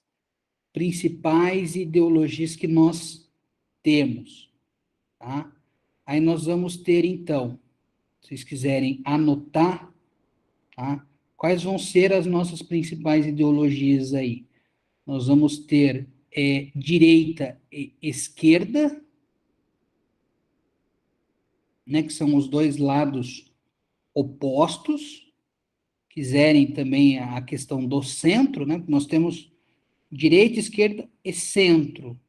principais ideologias que nós temos, tá? Aí nós vamos ter, então, se vocês quiserem anotar, tá? Quais vão ser as nossas principais ideologias aí? Nós vamos ter direita e esquerda, né, que são os dois lados opostos, quiserem também a questão do centro, né? Nós temos direita, esquerda e centro.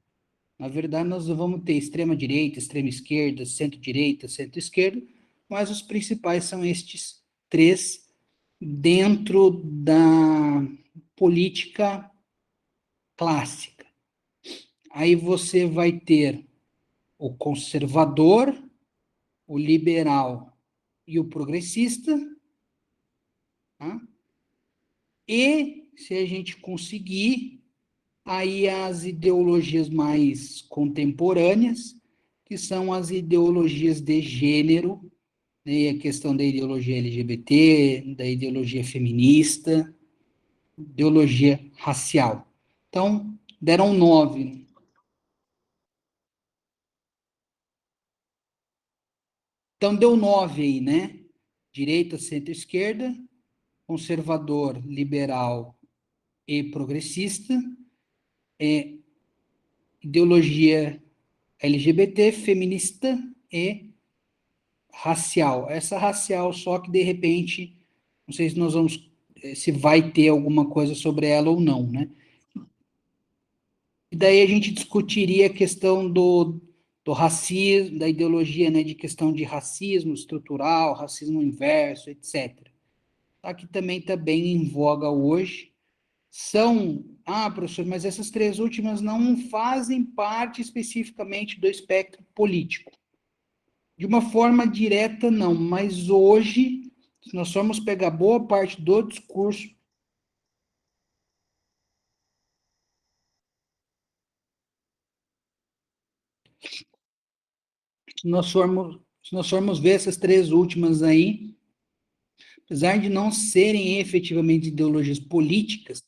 Na verdade, nós vamos ter extrema direita, extrema esquerda, centro-direita, centro-esquerda, mas os principais são estes três dentro da política clássica. Aí você vai ter o conservador, o liberal e o progressista, tá? E, se a gente conseguir, aí as ideologias mais contemporâneas, que são as ideologias de gênero, né, e a questão da ideologia LGBT, da ideologia feminista, ideologia racial. Então, deram 9. Então, deu 9 aí, né? Direita, centro-esquerda, conservador, liberal e progressista, ideologia LGBT, feminista e racial. Essa racial, só que de repente, não sei se nós vamos, se vai ter alguma coisa sobre ela ou não, né? E daí a gente discutiria a questão do racismo, da ideologia, né, de questão de racismo estrutural, racismo inverso, etc. Tá, que também está bem em voga hoje. Professor, mas essas três últimas não fazem parte especificamente do espectro político. De uma forma direta, não, mas hoje, se nós formos pegar boa parte do discurso, se nós formos ver essas três últimas aí, apesar de não serem efetivamente ideologias políticas,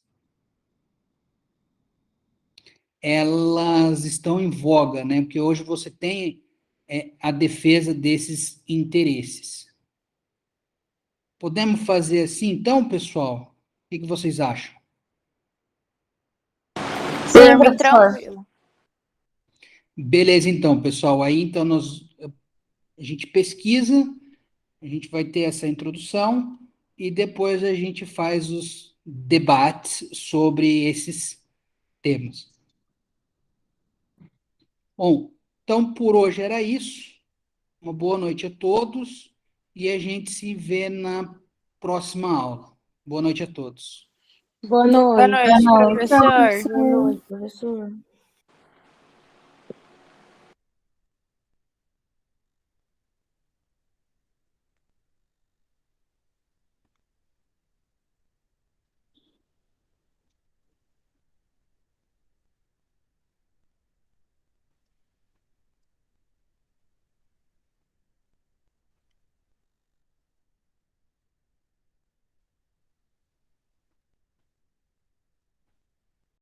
elas estão em voga, né? Porque hoje você tem a defesa desses interesses. Podemos fazer assim, então, pessoal? O que vocês acham? Por mim, professor. tranquilo. Beleza, então, pessoal. Aí, então, a gente pesquisa, a gente vai ter essa introdução e depois a gente faz os debates sobre esses temas. Bom, então, por hoje era isso. Uma boa noite a todos e a gente se vê na próxima aula. Boa noite a todos. Boa Boa noite. noite, Boa noite. professor. Professor. Boa noite, professor.